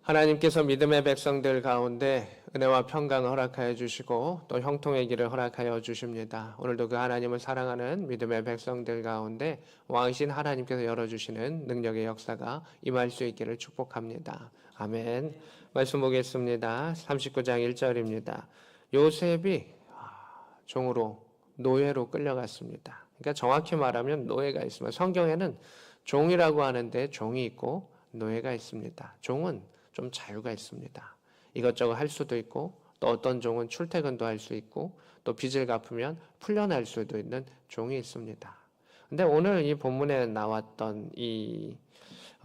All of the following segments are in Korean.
하나님께서 믿음의 백성들 가운데 은혜와 평강을 허락하여 주시고 또 형통의 길을 허락하여 주십니다. 오늘도 그 하나님을 사랑하는 믿음의 백성들 가운데 왕이신 하나님께서 열어주시는 능력의 역사가 임할 수 있기를 축복합니다. 아멘. 말씀 보겠습니다. 39장 1절입니다. 요셉이 종으로 노예로 끌려갔습니다. 그러니까 정확히 말하면 노예가 있습니다. 성경에는 종이라고 하는데 종이 있고 노예가 있습니다. 종은 좀 자유가 있습니다. 이것저것 할 수도 있고 또 어떤 종은 출퇴근도 할 수 있고 또 빚을 갚으면 풀려날 수도 있는 종이 있습니다. 근데 오늘 이 본문에 나왔던 이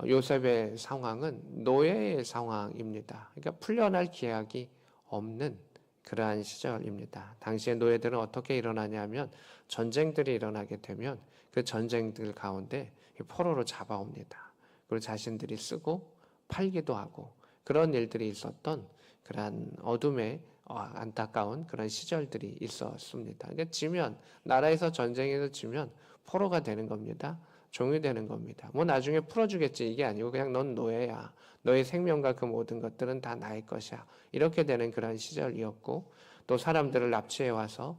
요셉의 상황은 노예의 상황입니다. 그러니까 풀려날 기약이 없는 그러한 시절입니다. 당시의 노예들은 어떻게 일어나냐면 전쟁들이 일어나게 되면 그 전쟁들 가운데 포로로 잡아옵니다. 그리고 자신들이 쓰고 팔기도 하고 그런 일들이 있었던 그러한 어둠의 안타까운 그런 시절들이 있었습니다. 그러니까 지면 나라에서 전쟁에서 지면 포로가 되는 겁니다. 종이 되는 겁니다. 뭐 나중에 풀어주겠지 이게 아니고 그냥 넌 노예야. 너의 생명과 그 모든 것들은 다 나의 것이야. 이렇게 되는 그런 시절이었고 또 사람들을 납치해 와서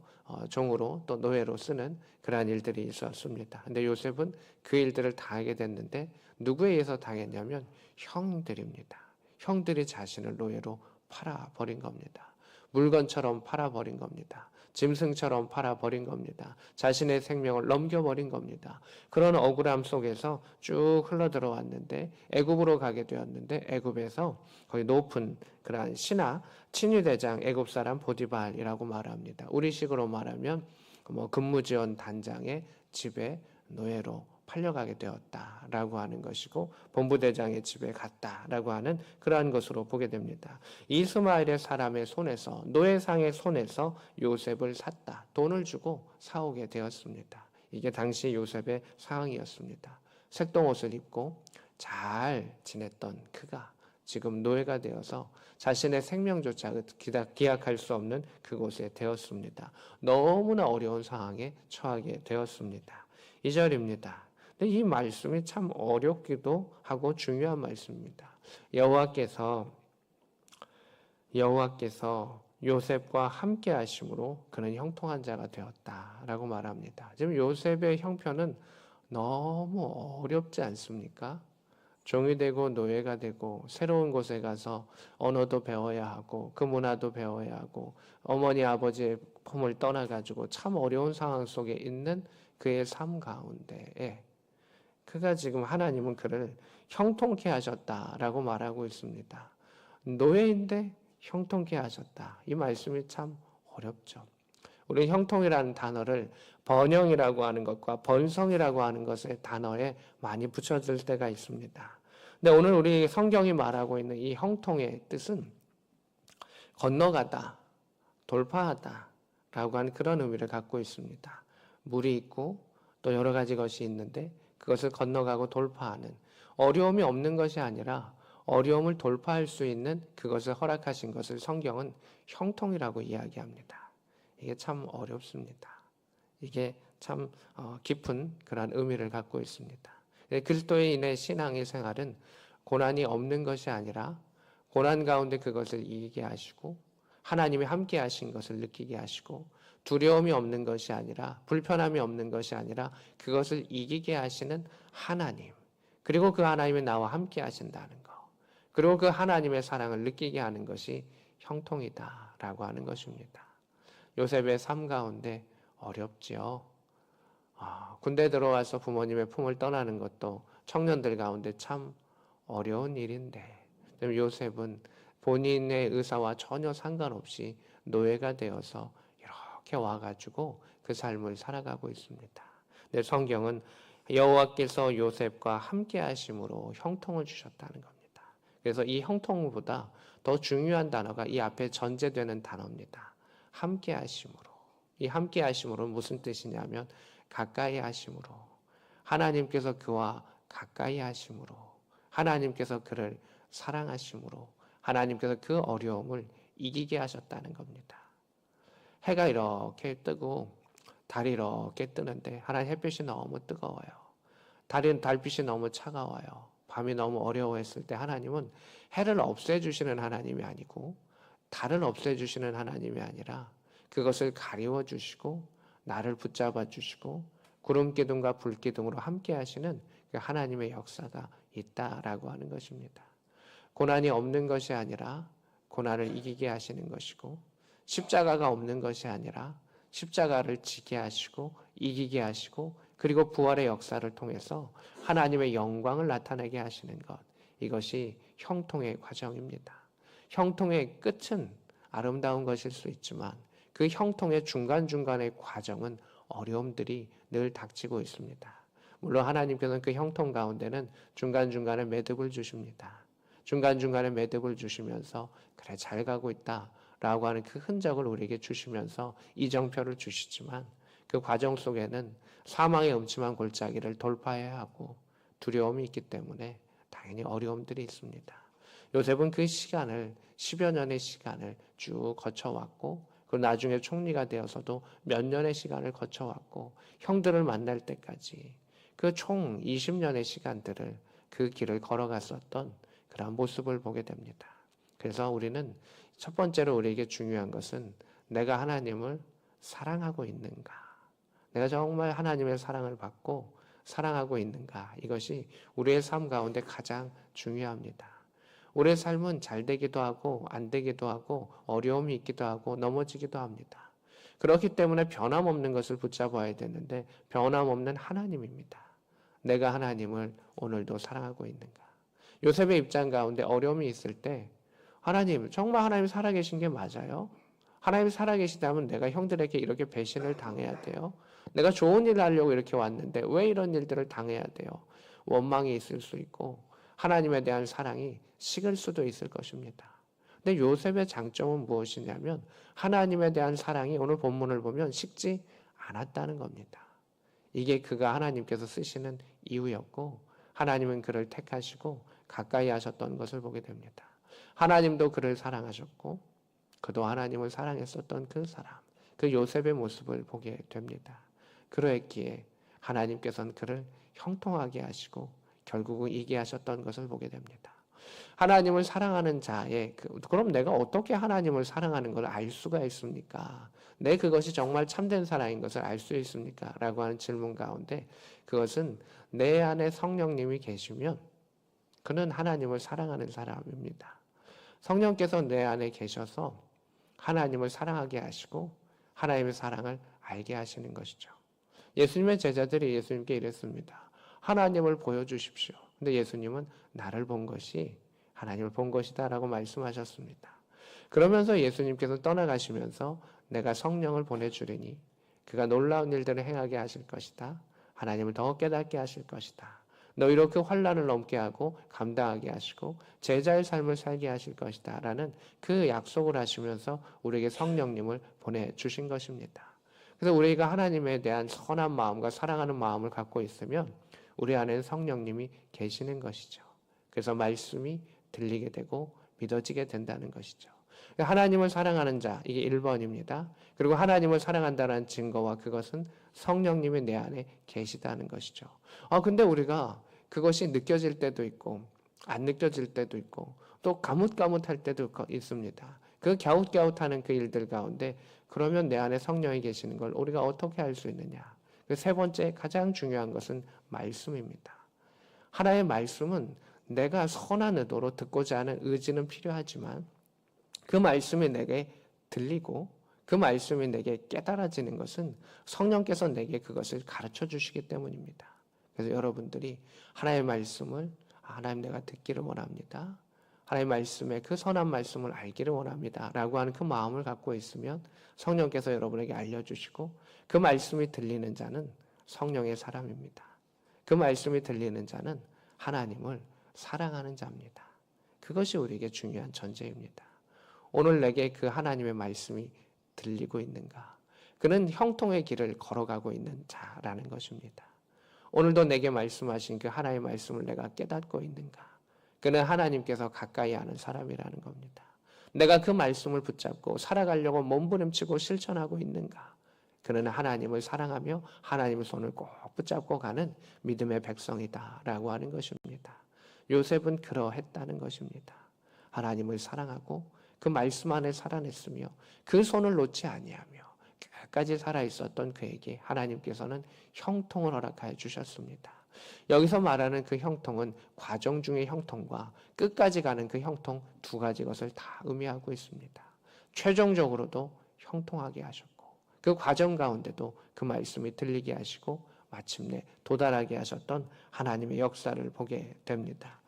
종으로 또 노예로 쓰는 그러한 일들이 있었습니다. 근데 요셉은 그 일들을 당하게 됐는데 누구에 의해서 당했냐면 형들입니다. 형들이 자신을 노예로 팔아버린 겁니다. 물건처럼 팔아버린 겁니다. 짐승처럼 팔아버린 겁니다. 자신의 생명을 넘겨버린 겁니다. 그런 억울함 속에서 쭉 흘러들어왔는데 애굽으로 가게 되었는데 애굽에서 거기 높은 그러한 신하 친위대장 애굽 사람 보디발이라고 말합니다. 우리식으로 말하면 뭐 근무지원 단장의 집에 노예로 팔려가게 되었다라고 하는 것이고 본부대장의 집에 갔다라고 하는 그러한 것으로 보게 됩니다. 이스마엘의 사람의 손에서 노예상의 손에서 요셉을 샀다. 돈을 주고 사오게 되었습니다. 이게 당시 요셉의 상황이었습니다. 색동옷을 입고 잘 지냈던 그가 지금 노예가 되어서 자신의 생명조차 기약할 수 없는 그곳에 되었습니다. 너무나 어려운 상황에 처하게 되었습니다. 2절입니다. 근데 이 말씀이 참 어렵기도 하고 중요한 말씀입니다. 여호와께서 요셉과 함께 하심으로 그는 형통한 자가 되었다라고 말합니다. 지금 요셉의 형편은 너무 어렵지 않습니까? 종이 되고 노예가 되고 새로운 곳에 가서 언어도 배워야 하고 그 문화도 배워야 하고 어머니 아버지의 품을 떠나가지고 참 어려운 상황 속에 있는 그의 삶 가운데에 그가 지금 하나님은 그를 형통케 하셨다라고 말하고 있습니다. 노예인데 형통케 하셨다. 이 말씀이 참 어렵죠. 우리 형통이라는 단어를 번영이라고 하는 것과 번성이라고 하는 것의 단어에 많이 붙여줄 때가 있습니다. 근데 오늘 우리 성경이 말하고 있는 이 형통의 뜻은 건너가다, 돌파하다 라고 하는 그런 의미를 갖고 있습니다. 물이 있고 또 여러 가지 것이 있는데 그것을 건너가고 돌파하는 어려움이 없는 것이 아니라 어려움을 돌파할 수 있는 그것을 허락하신 것을 성경은 형통이라고 이야기합니다. 이게 참 어렵습니다. 이게 참 깊은 그런 의미를 갖고 있습니다. 그리스도인의 신앙의 생활은 고난이 없는 것이 아니라 고난 가운데 그것을 이기게 하시고 하나님이 함께 하신 것을 느끼게 하시고 두려움이 없는 것이 아니라 불편함이 없는 것이 아니라 그것을 이기게 하시는 하나님 그리고 그 하나님이 나와 함께 하신다는 것 그리고 그 하나님의 사랑을 느끼게 하는 것이 형통이다라고 하는 것입니다. 요셉의 삶 가운데 어렵지요. 군대 들어와서 부모님의 품을 떠나는 것도 청년들 가운데 참 어려운 일인데 요셉은 본인의 의사와 전혀 상관없이 노예가 되어서 이렇게 와가지고 그 삶을 살아가고 있습니다. 근데 성경은 여호와께서 요셉과 함께 하심으로 형통을 주셨다는 겁니다. 그래서 이 형통보다 더 중요한 단어가 이 앞에 전제되는 단어입니다. 함께 하심으로. 이 함께 하심으로 무슨 뜻이냐면 가까이 하심으로. 하나님께서 그와 가까이 하심으로. 하나님께서 그를 사랑하심으로. 하나님께서 그 어려움을 이기게 하셨다는 겁니다. 해가 이렇게 뜨고 달이 이렇게 뜨는데 하나님 햇빛이 너무 뜨거워요. 달빛이 너무 차가워요. 밤이 너무 어려워했을 때 하나님은 해를 없애주시는 하나님이 아니고 달을 없애주시는 하나님이 아니라 그것을 가리워 주시고 나를 붙잡아 주시고 구름 기둥과 불 기둥으로 함께 하시는 그 하나님의 역사가 있다라고 하는 것입니다. 고난이 없는 것이 아니라 고난을 이기게 하시는 것이고 십자가가 없는 것이 아니라 십자가를 지게 하시고 이기게 하시고 그리고 부활의 역사를 통해서 하나님의 영광을 나타내게 하시는 것, 이것이 형통의 과정입니다. 형통의 끝은 아름다운 것일 수 있지만 그 형통의 중간중간의 과정은 어려움들이 늘 닥치고 있습니다. 물론 하나님께서는 그 형통 가운데는 중간중간에 매듭을 주십니다. 중간중간에 매듭을 주시면서 그래 잘 가고 있다 라고 하는 그 흔적을 우리에게 주시면서 이정표를 주시지만 그 과정 속에는 사망의 음침한 골짜기를 돌파해야 하고 두려움이 있기 때문에 당연히 어려움들이 있습니다. 요셉은 그 시간을 10여 년의 시간을 쭉 거쳐왔고 그 나중에 총리가 되어서도 몇 년의 시간을 거쳐왔고 형들을 만날 때까지 그 총 20년의 시간들을 그 길을 걸어갔었던 그런 모습을 보게 됩니다. 그래서 우리는 첫 번째로 우리에게 중요한 것은 내가 하나님을 사랑하고 있는가? 내가 정말 하나님의 사랑을 받고 사랑하고 있는가? 이것이 우리의 삶 가운데 가장 중요합니다. 우리의 삶은 잘 되기도 하고 안 되기도 하고 어려움이 있기도 하고 넘어지기도 합니다. 그렇기 때문에 변함없는 것을 붙잡아야 되는데 변함없는 하나님입니다. 내가 하나님을 오늘도 사랑하고 있는가? 요셉의 입장 가운데 어려움이 있을 때 하나님, 정말 하나님 살아계신 게 맞아요? 하나님 살아계시다면 내가 형들에게 이렇게 배신을 당해야 돼요? 내가 좋은 일 하려고 이렇게 왔는데 왜 이런 일들을 당해야 돼요? 원망이 있을 수 있고 하나님에 대한 사랑이 식을 수도 있을 것입니다. 근데 요셉의 장점은 무엇이냐면 하나님에 대한 사랑이 오늘 본문을 보면 식지 않았다는 겁니다. 이게 그가 하나님께서 쓰시는 이유였고 하나님은 그를 택하시고 가까이 하셨던 것을 보게 됩니다. 하나님도 그를 사랑하셨고 그도 하나님을 사랑했었던 그 사람, 그 요셉의 모습을 보게 됩니다. 그러했기에 하나님께서는 그를 형통하게 하시고 결국은 이기게 하셨던 것을 보게 됩니다. 하나님을 사랑하는 자의 그럼 내가 어떻게 하나님을 사랑하는 걸 알 수가 있습니까? 내 그것이 정말 참된 사랑인 것을 알 수 있습니까? 라고 하는 질문 가운데 그것은 내 안에 성령님이 계시면 그는 하나님을 사랑하는 사람입니다. 성령께서 내 안에 계셔서 하나님을 사랑하게 하시고 하나님의 사랑을 알게 하시는 것이죠. 예수님의 제자들이 예수님께 이랬습니다. 하나님을 보여주십시오. 근데 예수님은 나를 본 것이 하나님을 본 것이다 라고 말씀하셨습니다. 그러면서 예수님께서 떠나가시면서 내가 성령을 보내주리니 그가 놀라운 일들을 행하게 하실 것이다. 하나님을 더 깨닫게 하실 것이다. 너희로 그 환난을 넘게 하고 감당하게 하시고 제자의 삶을 살게 하실 것이다 라는 그 약속을 하시면서 우리에게 성령님을 보내주신 것입니다. 그래서 우리가 하나님에 대한 선한 마음과 사랑하는 마음을 갖고 있으면 우리 안에는 성령님이 계시는 것이죠. 그래서 말씀이 들리게 되고 믿어지게 된다는 것이죠. 하나님을 사랑하는 자, 이게 1번입니다. 그리고 하나님을 사랑한다는 증거와 그것은 성령님이 내 안에 계시다는 것이죠. 근데 우리가 그것이 느껴질 때도 있고 안 느껴질 때도 있고 또 가뭇가뭇할 때도 있습니다. 그 갸웃갸웃하는 그 일들 가운데 그러면 내 안에 성령이 계시는 걸 우리가 어떻게 알 수 있느냐? 그 세 번째 가장 중요한 것은 말씀입니다. 하나의 말씀은 내가 선한 의도로 듣고자 하는 의지는 필요하지만 그 말씀이 내게 들리고 그 말씀이 내게 깨달아지는 것은 성령께서 내게 그것을 가르쳐 주시기 때문입니다. 그래서 여러분들이 하나님의 말씀을 하나님 내가 듣기를 원합니다. 하나님의 말씀에 그 선한 말씀을 알기를 원합니다. 라고 하는 그 마음을 갖고 있으면 성령께서 여러분에게 알려주시고 그 말씀이 들리는 자는 성령의 사람입니다. 그 말씀이 들리는 자는 하나님을 사랑하는 자입니다. 그것이 우리에게 중요한 전제입니다. 오늘 내게 그 하나님의 말씀이 들리고 있는가? 그는 형통의 길을 걸어가고 있는 자라는 것입니다. 오늘도 내게 말씀하신 그 하나님의 말씀을 내가 깨닫고 있는가? 그는 하나님께서 가까이 하는 사람이라는 겁니다. 내가 그 말씀을 붙잡고 살아가려고 몸부림치고 실천하고 있는가? 그는 하나님을 사랑하며 하나님의 손을 꼭 붙잡고 가는 믿음의 백성이다라고 하는 것입니다. 요셉은 그러했다는 것입니다. 하나님을 사랑하고 그 말씀 안에 살아냈으며 그 손을 놓지 아니하며 끝까지 살아있었던 그에게 하나님께서는 형통을 허락하여 주셨습니다. 여기서 말하는 그 형통은 과정 중의 형통과 끝까지 가는 그 형통 두 가지 것을 다 의미하고 있습니다. 최종적으로도 형통하게 하셨고 그 과정 가운데도 그 말씀이 들리게 하시고 마침내 도달하게 하셨던 하나님의 역사를 보게 됩니다.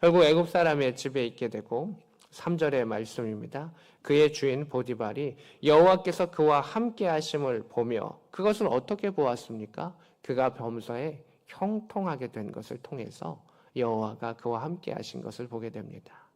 결국 애굽 사람의 집에 있게 되고 3절의 말씀입니다. 그의 주인 보디발이 여호와께서 그와 함께 하심을 보며 그것을 어떻게 보았습니까? 그가 범사에 형통하게 된 것을 통해서 여호와가 그와 함께 하신 것을 보게 됩니다.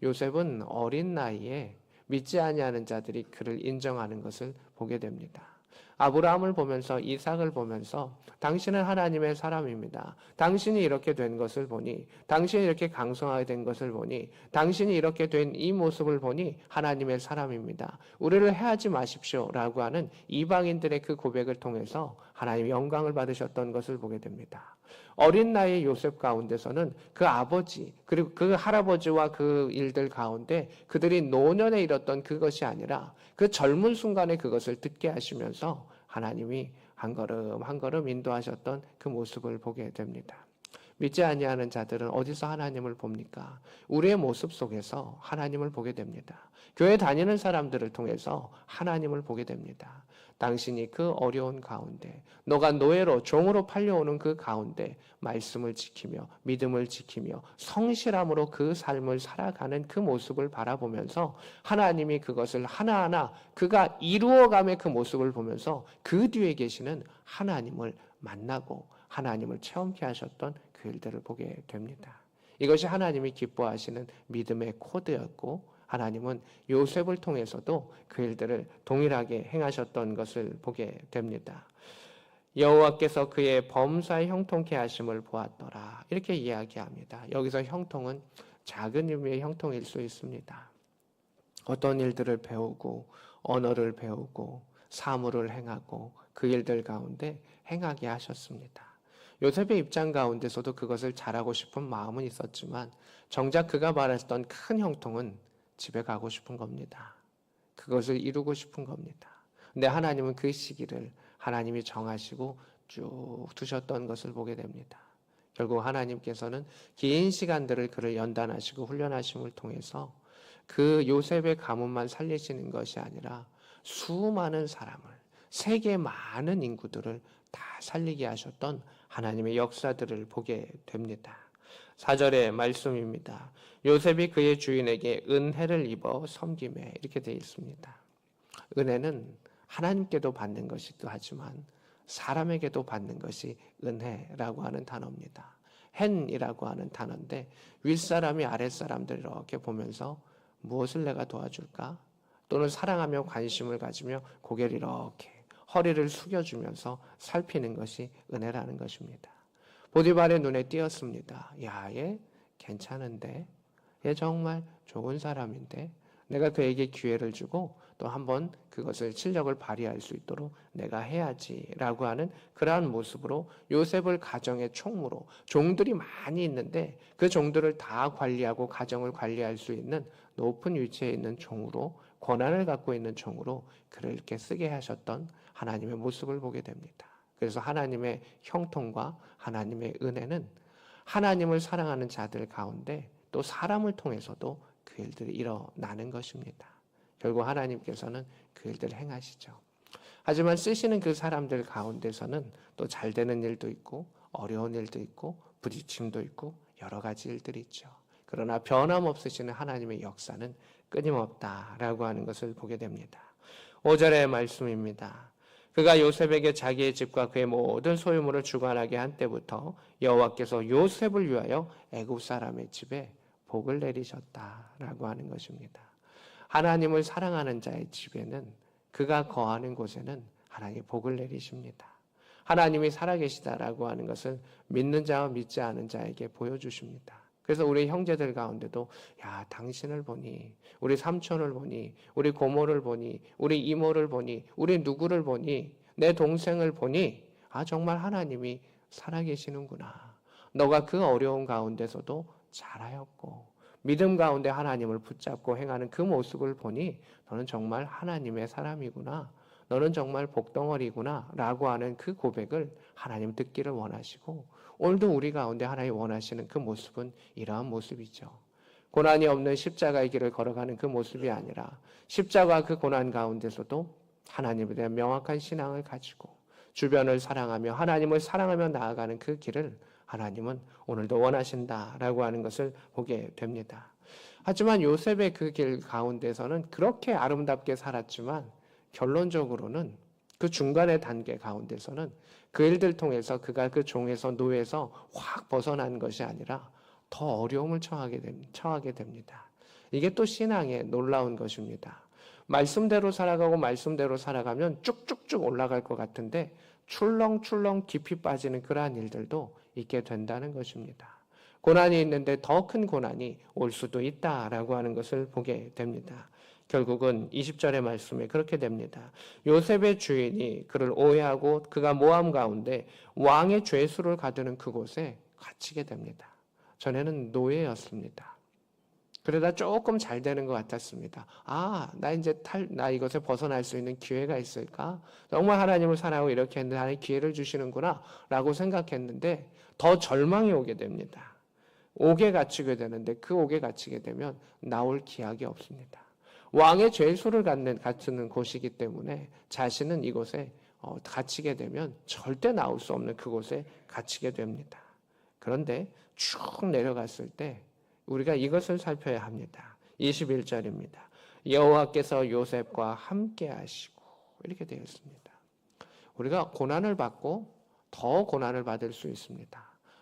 요셉은 어린 나이에 믿지 아니하는 자들이 그를 인정하는 것을 보게 됩니다. 아브라함을 보면서 이삭을 보면서 당신은 하나님의 사람입니다. 당신이 이렇게 된 것을 보니 당신이 이렇게 강성하게 된 것을 보니 당신이 이렇게 된 이 모습을 보니 하나님의 사람입니다. 우리를 해하지 마십시오 라고 하는 이방인들의 그 고백을 통해서 하나님의 영광을 받으셨던 것을 보게 됩니다. 어린 나이의 요셉 가운데서는 그 아버지 그리고 그 할아버지와 그 일들 가운데 그들이 노년에 이뤘던 그것이 아니라 그 젊은 순간에 그것을 듣게 하시면서 하나님이 한 걸음 한 걸음 인도하셨던 그 모습을 보게 됩니다. 믿지 아니하는 자들은 어디서 하나님을 봅니까? 우리의 모습 속에서 하나님을 보게 됩니다. 교회 다니는 사람들을 통해서 하나님을 보게 됩니다. 당신이 그 어려운 가운데 너가 노예로 종으로 팔려오는 그 가운데 말씀을 지키며 믿음을 지키며 성실함으로 그 삶을 살아가는 그 모습을 바라보면서 하나님이 그것을 하나하나 그가 이루어감의 그 모습을 보면서 그 뒤에 계시는 하나님을 만나고 하나님을 체험케 하셨던 그 일들을 보게 됩니다. 이것이 하나님이 기뻐하시는 믿음의 코드였고 하나님은 요셉을 통해서도 그 일들을 동일하게 행하셨던 것을 보게 됩니다. 여호와께서 그의 범사에 형통케 하심을 보았더라 이렇게 이야기합니다. 여기서 형통은 작은 의미의 형통일 수 있습니다. 어떤 일들을 배우고 언어를 배우고 사물을 행하고 그 일들 가운데 행하게 하셨습니다. 요셉의 입장 가운데서도 그것을 잘하고 싶은 마음은 있었지만 정작 그가 말했던 큰 형통은 집에 가고 싶은 겁니다. 그것을 이루고 싶은 겁니다. 근데 하나님은 그 시기를 하나님이 정하시고 쭉 두셨던 것을 보게 됩니다. 결국 하나님께서는 긴 시간들을 그를 연단하시고 훈련하심을 통해서 그 요셉의 가문만 살리시는 것이 아니라 수많은 사람을 세계 많은 인구들을 다 살리게 하셨던 하나님의 역사들을 보게 됩니다. 4절의 말씀입니다. 요셉이 그의 주인에게 은혜를 입어 섬김에 이렇게 되어 있습니다. 은혜는 하나님께도 받는 것이기도 하지만 사람에게도 받는 것이 은혜라고 하는 단어입니다. 헨이라고 하는 단어인데 윗사람이 아랫사람들 이렇게 보면서 무엇을 내가 도와줄까? 또는 사랑하며 관심을 가지며 고개를 이렇게 허리를 숙여주면서 살피는 것이 은혜라는 것입니다. 보디발의 눈에 띄었습니다. 야, 얘 괜찮은데? 얘 정말 좋은 사람인데? 내가 그에게 기회를 주고 또 한번 그것을 실력을 발휘할 수 있도록 내가 해야지 라고 하는 그러한 모습으로 요셉을 가정의 총무로 종들이 많이 있는데 그 종들을 다 관리하고 가정을 관리할 수 있는 높은 위치에 있는 종으로 권한을 갖고 있는 종으로 그를 이렇게 쓰게 하셨던 하나님의 모습을 보게 됩니다. 그래서 하나님의 형통과 하나님의 은혜는 하나님을 사랑하는 자들 가운데 또 사람을 통해서도 그 일들이 일어나는 것입니다. 결국 하나님께서는 그 일들을 행하시죠. 하지만 쓰시는 그 사람들 가운데서는 또 잘 되는 일도 있고 어려운 일도 있고 부딪힘도 있고 여러 가지 일들이 있죠. 그러나 변함없으시는 하나님의 역사는 끊임없다라고 하는 것을 보게 됩니다. 5절의 말씀입니다. 그가 요셉에게 자기의 집과 그의 모든 소유물을 주관하게 한 때부터 여호와께서 요셉을 위하여 애굽 사람의 집에 복을 내리셨다라고 하는 것입니다. 하나님을 사랑하는 자의 집에는 그가 거하는 곳에는 하나님이 복을 내리십니다. 하나님이 살아계시다라고 하는 것을 믿는 자와 믿지 않은 자에게 보여주십니다. 그래서 우리 형제들 가운데도 야, 당신을 보니, 우리 삼촌을 보니, 우리 고모를 보니, 우리 이모를 보니, 우리 누구를 보니, 내 동생을 보니 아, 정말 하나님이 살아계시는구나. 너가 그 어려운 가운데서도 잘하였고 믿음 가운데 하나님을 붙잡고 행하는 그 모습을 보니 너는 정말 하나님의 사람이구나. 너는 정말 복덩어리구나 라고 하는 그 고백을 하나님 듣기를 원하시고 오늘도 우리 가운데 하나님 원하시는 그 모습은 이러한 모습이죠. 고난이 없는 십자가의 길을 걸어가는 그 모습이 아니라 십자가 그 고난 가운데서도 하나님에 대한 명확한 신앙을 가지고 주변을 사랑하며 하나님을 사랑하며 나아가는 그 길을 하나님은 오늘도 원하신다라고 하는 것을 보게 됩니다. 하지만 요셉의 그 길 가운데서는 그렇게 아름답게 살았지만 결론적으로는 그 중간의 단계 가운데서는 그 일들 통해서 그가 그 종에서 노예에서 확 벗어난 것이 아니라 더 어려움을 처하게 됩니다. 이게 또 신앙의 놀라운 것입니다. 말씀대로 살아가고 말씀대로 살아가면 쭉쭉쭉 올라갈 것 같은데 출렁출렁 깊이 빠지는 그러한 일들도 있게 된다는 것입니다. 고난이 있는데 더 큰 고난이 올 수도 있다라고 하는 것을 보게 됩니다. 결국은 20절의 말씀에 그렇게 됩니다. 요셉의 주인이 그를 오해하고 그가 모함 가운데 왕의 죄수를 가두는 그곳에 갇히게 됩니다. 전에는 노예였습니다. 그러다 조금 잘 되는 것 같았습니다. 나 이것에 벗어날 수 있는 기회가 있을까? 정말 하나님을 사랑하고 이렇게 했는데 하나님 기회를 주시는구나 라고 생각했는데 더 절망이 오게 됩니다. 옥에 갇히게 되는데 그 옥에 갇히게 되면 나올 기약이 없습니다. 왕의 죄수를 갖추는 곳이기 때문에 자신은 이곳에 갇히게 되면 절대 나올 수 없는 그곳에 갇히게 됩니다. 그런데 쭉 내려갔을 때 우리가 이것을 살펴야 합니다. 21절입니다. 여호와께서 요셉과 함께 하시고 이렇게 되어 있습니다. 우리가 고난을 받고 더 고난을 받을 수 있습니다.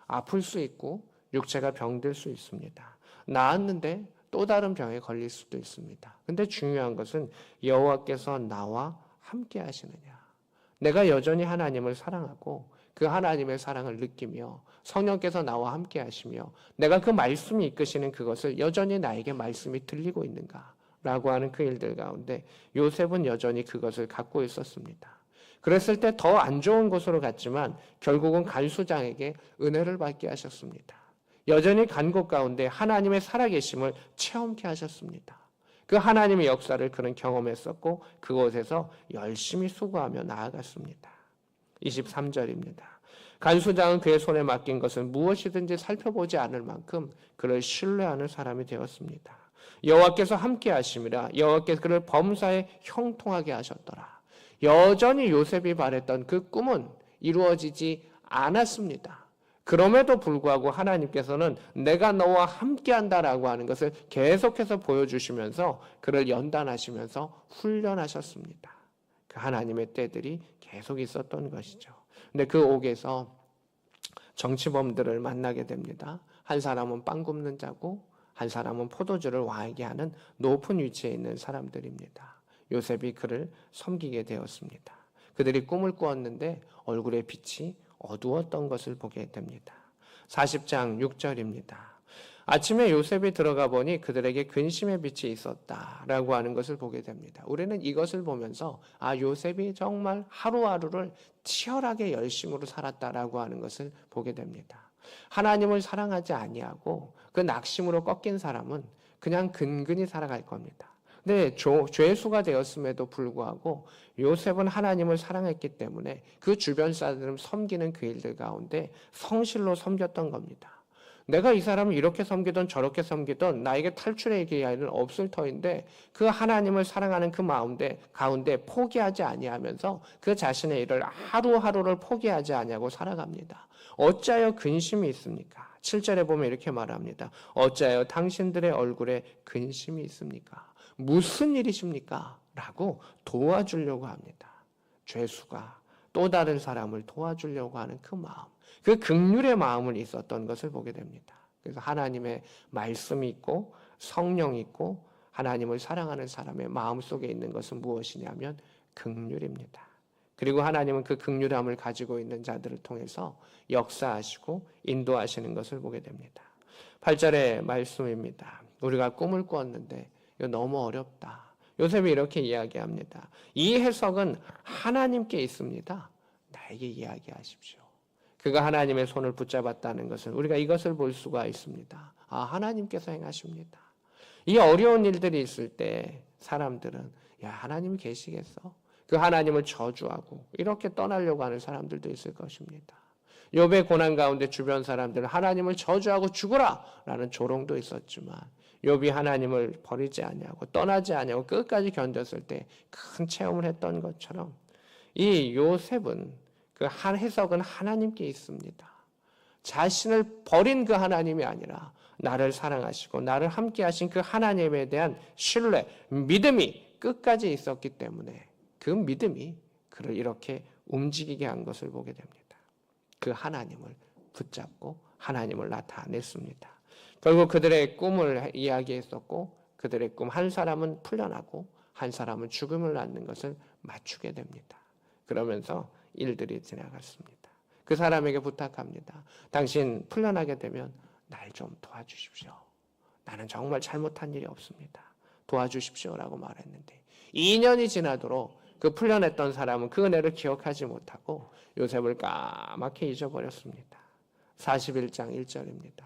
아플 수 있고 육체가 병들 수 있습니다. 나았는데 또 다른 병에 걸릴 수도 있습니다. 근데 중요한 것은 여호와께서 나와 함께 하시느냐. 내가 여전히 하나님을 사랑하고 그 하나님의 사랑을 느끼며 성령께서 나와 함께 하시며 내가 그 말씀이 이끄시는 그것을 여전히 나에게 말씀이 들리고 있는가 라고 하는 그 일들 가운데 요셉은 여전히 그것을 갖고 있었습니다. 그랬을 때 더 안 좋은 곳으로 갔지만 결국은 간수장에게 은혜를 받게 하셨습니다. 여전히 간 곳 가운데 하나님의 살아계심을 체험케 하셨습니다. 그 하나님의 역사를 그는 경험했었고 그곳에서 열심히 수고하며 나아갔습니다. 23절입니다. 간수장은 그의 손에 맡긴 것은 무엇이든지 살펴보지 않을 만큼 그를 신뢰하는 사람이 되었습니다. 여호와께서 함께 하심이라 여호와께서 그를 범사에 형통하게 하셨더라. 여전히 요셉이 바랬던 그 꿈은 이루어지지 않았습니다. 그럼에도 불구하고 하나님께서는 내가 너와 함께한다라고 하는 것을 계속해서 보여주시면서 그를 연단하시면서 훈련하셨습니다. 그 하나님의 때들이 계속 있었던 것이죠. 근데 그 옥에서 정치범들을 만나게 됩니다. 한 사람은 빵 굽는 자고 한 사람은 포도주를 왕에게 하는 높은 위치에 있는 사람들입니다. 요셉이 그를 섬기게 되었습니다. 그들이 꿈을 꾸었는데 얼굴의 빛이 어두웠던 것을 보게 됩니다. 40장 6절입니다. 아침에 요셉이 들어가 보니 그들에게 근심의 빛이 있었다라고 하는 것을 보게 됩니다. 우리는 이것을 보면서 요셉이 정말 하루하루를 치열하게 열심으로 살았다라고 하는 것을 보게 됩니다. 하나님을 사랑하지 아니하고 그 낙심으로 꺾인 사람은 그냥 근근히 살아갈 겁니다. 근데 죄수가 되었음에도 불구하고 요셉은 하나님을 사랑했기 때문에 그 주변 사람들을 섬기는 그 일들 가운데 성실로 섬겼던 겁니다. 내가 이 사람을 이렇게 섬기든 저렇게 섬기든 나에게 탈출의 기회는 없을 터인데 그 하나님을 사랑하는 그 마음 가운데 포기하지 아니하면서 그 자신의 일을 하루하루를 포기하지 아니하고 살아갑니다. 어찌하여 근심이 있습니까? 7절에 보면 이렇게 말합니다. 어찌하여 당신들의 얼굴에 근심이 있습니까? 무슨 일이십니까? 라고 도와주려고 합니다. 죄수가 또 다른 사람을 도와주려고 하는 그 마음, 그 긍휼의 마음을 있었던 것을 보게 됩니다. 그래서 하나님의 말씀이 있고 성령이 있고 하나님을 사랑하는 사람의 마음 속에 있는 것은 무엇이냐면 긍휼입니다. 그리고 하나님은 그 긍휼함을 가지고 있는 자들을 통해서 역사하시고 인도하시는 것을 보게 됩니다. 8절의 말씀입니다. 우리가 꿈을 꾸었는데 이거 너무 어렵다. 요셉이 이렇게 이야기합니다. 이 해석은 하나님께 있습니다. 나에게 이야기하십시오. 그가 하나님의 손을 붙잡았다는 것은 우리가 이것을 볼 수가 있습니다. 하나님께서 행하십니다. 이 어려운 일들이 있을 때 사람들은 하나님이 계시겠어? 그 하나님을 저주하고 이렇게 떠나려고 하는 사람들도 있을 것입니다. 욥의 고난 가운데 주변 사람들은 하나님을 저주하고 죽으라 라는 조롱도 있었지만 욥이 하나님을 버리지 아니하고 떠나지 아니하고 끝까지 견뎠을 때 큰 체험을 했던 것처럼 이 요셉은 그 한 해석은 하나님께 있습니다. 자신을 버린 그 하나님이 아니라 나를 사랑하시고 나를 함께 하신 그 하나님에 대한 신뢰, 믿음이 끝까지 있었기 때문에 그 믿음이 그를 이렇게 움직이게 한 것을 보게 됩니다. 그 하나님을 붙잡고 하나님을 나타냈습니다. 결국 그들의 꿈을 이야기했었고 그들의 꿈 한 사람은 풀려나고 한 사람은 죽음을 낳는 것을 맞추게 됩니다. 그러면서 일들이 지나갔습니다. 그 사람에게 부탁합니다. 당신 풀려나게 되면 날 좀 도와주십시오. 나는 정말 잘못한 일이 없습니다. 도와주십시오라고 말했는데 2년이 지나도록 그 풀려냈던 사람은 그 은혜를 기억하지 못하고 요셉을 까맣게 잊어버렸습니다. 41장 1절입니다.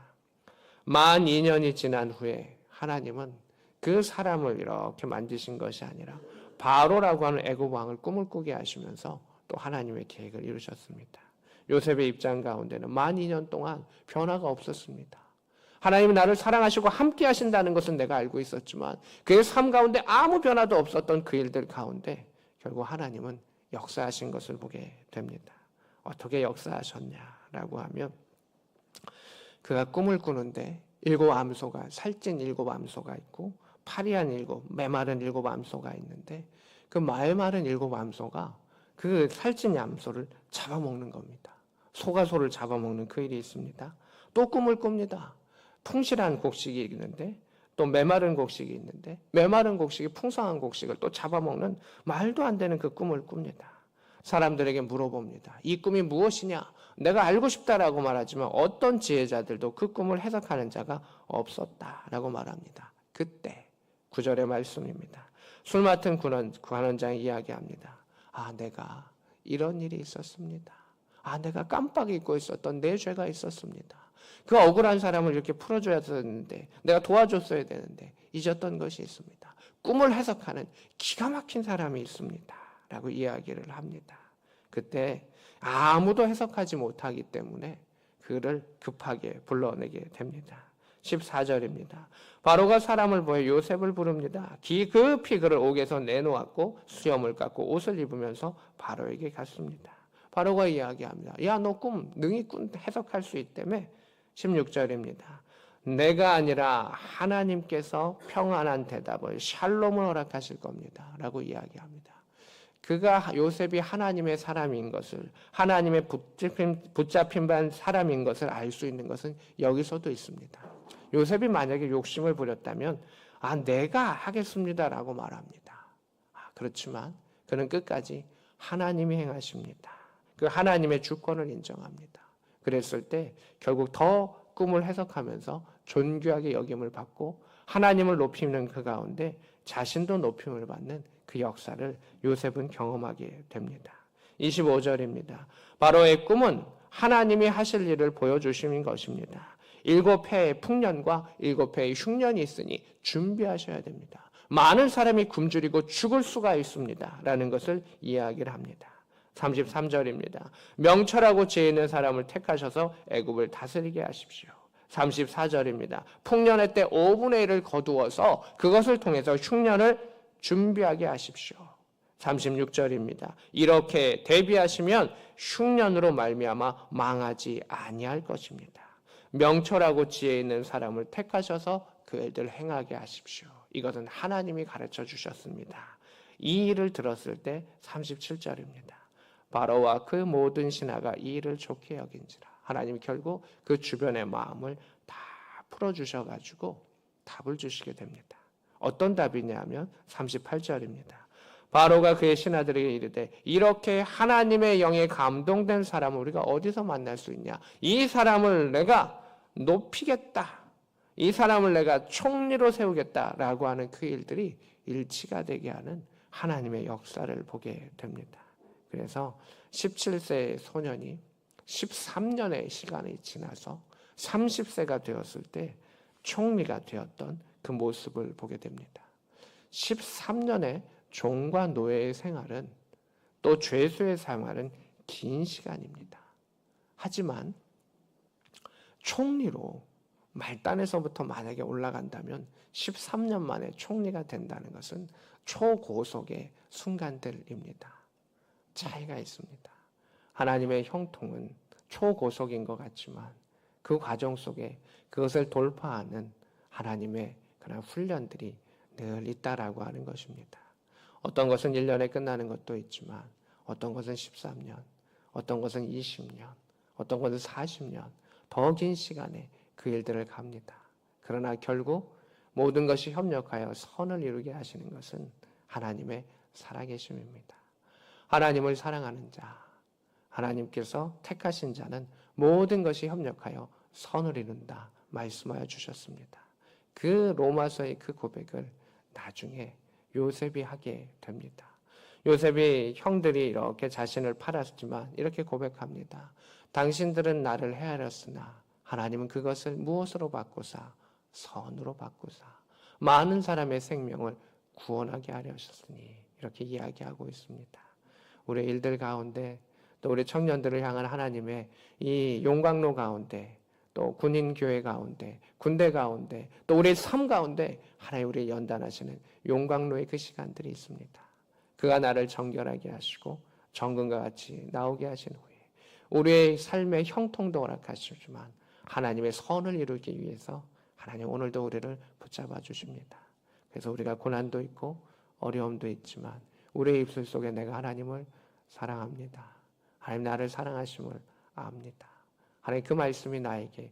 만 2년이 지난 후에 하나님은 그 사람을 이렇게 만드신 것이 아니라 바로라고 하는 애굽 왕을 꿈을 꾸게 하시면서 또 하나님의 계획을 이루셨습니다. 요셉의 입장 가운데는 만 2년 동안 변화가 없었습니다. 하나님이 나를 사랑하시고 함께 하신다는 것은 내가 알고 있었지만 그의 삶 가운데 아무 변화도 없었던 그 일들 가운데 결국 하나님은 역사하신 것을 보게 됩니다. 어떻게 역사하셨냐라고 하면 그가 꿈을 꾸는데 살찐 7암소가 있고 파리한 7, 메마른 7암소가 있는데 그 메마른 7암소가 그 살찐 암소를 잡아먹는 겁니다. 소가 소를 잡아먹는 그 일이 있습니다. 또 꿈을 꿉니다. 풍실한 곡식이 있는데 또 메마른 곡식이 있는데 메마른 곡식이 풍성한 곡식을 또 잡아먹는 말도 안 되는 그 꿈을 꿉니다. 사람들에게 물어봅니다. 이 꿈이 무엇이냐? 내가 알고 싶다라고 말하지만 어떤 지혜자들도 그 꿈을 해석하는 자가 없었다라고 말합니다. 그때 9절의 말씀입니다. 술 맡은 관원장이 이야기합니다. 내가 이런 일이 있었습니다. 내가 깜빡 잊고 있었던 내 죄가 있었습니다. 그 억울한 사람을 이렇게 풀어줘야 되는데 내가 도와줬어야 되는데 잊었던 것이 있습니다. 꿈을 해석하는 기가 막힌 사람이 있습니다. 라고 이야기를 합니다. 그때 아무도 해석하지 못하기 때문에 그를 급하게 불러내게 됩니다. 14절입니다. 바로가 사람을 보여 요셉을 부릅니다. 기급히 그를 옥에서 내놓았고 수염을 깎고 옷을 입으면서 바로에게 갔습니다. 바로가 이야기합니다. 너 꿈 능히 해석할 수 있다며? 16절입니다. 내가 아니라 하나님께서 평안한 대답을 샬롬을 허락하실 겁니다. 라고 이야기합니다. 그가 요셉이 하나님의 사람인 것을 하나님의 붙잡힌 반 사람인 것을 알 수 있는 것은 여기서도 있습니다. 요셉이 만약에 욕심을 부렸다면 내가 하겠습니다라고 말합니다. 그렇지만 그는 끝까지 하나님이 행하십니다. 그 하나님의 주권을 인정합니다. 그랬을 때 결국 더 꿈을 해석하면서 존귀하게 여김을 받고 하나님을 높이는 그 가운데 자신도 높임을 받는 그 역사를 요셉은 경험하게 됩니다. 25절입니다. 바로의 꿈은 하나님이 하실 일을 보여주시는 것입니다. 7해의 풍년과 7해의 흉년이 있으니 준비하셔야 됩니다. 많은 사람이 굶주리고 죽을 수가 있습니다. 라는 것을 이야기를 합니다. 33절입니다. 명철하고 지혜 있는 사람을 택하셔서 애굽을 다스리게 하십시오. 34절입니다. 풍년의 때 5분의 1을 거두어서 그것을 통해서 흉년을 준비하게 하십시오. 36절입니다. 이렇게 대비하시면 흉년으로 말미암아 망하지 아니할 것입니다. 명철하고 지혜 있는 사람을 택하셔서 그 일들을 행하게 하십시오. 이것은 하나님이 가르쳐 주셨습니다. 이 일을 들었을 때 37절입니다. 바로와 그 모든 신하가 이 일을 좋게 여긴지라. 하나님이 결국 그 주변의 마음을 다 풀어주셔가지고 답을 주시게 됩니다. 어떤 답이냐 하면 38절입니다. 바로가 그의 신하들에게 이르되 이렇게 하나님의 영에 감동된 사람을 우리가 어디서 만날 수 있냐? 이 사람을 내가 높이겠다. 이 사람을 내가 총리로 세우겠다라고 하는 그 일들이 일치가 되게 하는 하나님의 역사를 보게 됩니다. 그래서 17세의 소년이 13년의 시간이 지나서 30세가 되었을 때 총리가 되었던 그 모습을 보게 됩니다. 13년의 종과 노예의 생활은 또 죄수의 생활은 긴 시간입니다. 하지만 총리로 말단에서부터 만약에 올라간다면 13년 만에 총리가 된다는 것은 초고속의 순간들입니다. 차이가 있습니다. 하나님의 형통은 초고속인 것 같지만 그 과정 속에 그것을 돌파하는 하나님의 그런 훈련들이 늘 있다라고 하는 것입니다. 어떤 것은 1년에 끝나는 것도 있지만 어떤 것은 13년, 어떤 것은 20년, 어떤 것은 40년, 더 긴 시간에 그 일들을 갑니다. 그러나 결국 모든 것이 협력하여 선을 이루게 하시는 것은 하나님의 살아계심입니다. 하나님을 사랑하는 자, 하나님께서 택하신 자는 모든 것이 협력하여 선을 이룬다 말씀하여 주셨습니다. 그 로마서의 그 고백을 나중에 요셉이 하게 됩니다. 요셉이 형들이 이렇게 자신을 팔았지만 이렇게 고백합니다. 당신들은 나를 헤아렸으나 하나님은 그것을 무엇으로 바꾸사? 선으로 바꾸사 많은 사람의 생명을 구원하게 하려 하셨으니 이렇게 이야기하고 있습니다. 우리 일들 가운데 또 우리 청년들을 향한 하나님의 이 용광로 가운데 또 군인교회 가운데 군대 가운데 또 우리의 삶 가운데 하나님 우리를 연단하시는 용광로의 그 시간들이 있습니다. 그가 나를 정결하게 하시고 정금과 같이 나오게 하신 후에 우리의 삶의 형통도 허락하시지만 하나님의 선을 이루기 위해서 하나님 오늘도 우리를 붙잡아 주십니다. 그래서 우리가 고난도 있고 어려움도 있지만 우리의 입술 속에 내가 하나님을 사랑합니다. 하나님 나를 사랑하심을 압니다. 하나님 그 말씀이 나에게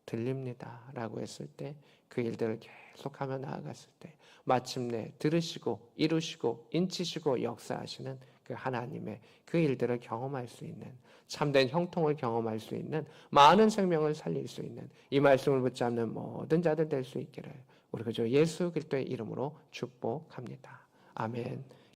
들립니다 라고 했을 때 그 일들을 계속하며 나아갔을 때 마침내 들으시고 이루시고 인치시고 역사하시는 그 하나님의 그 일들을 경험할 수 있는 참된 형통을 경험할 수 있는 많은 생명을 살릴 수 있는 이 말씀을 붙잡는 모든 자들 될 수 있기를 우리 그저 예수 그리스도의 이름으로 축복합니다. 아멘.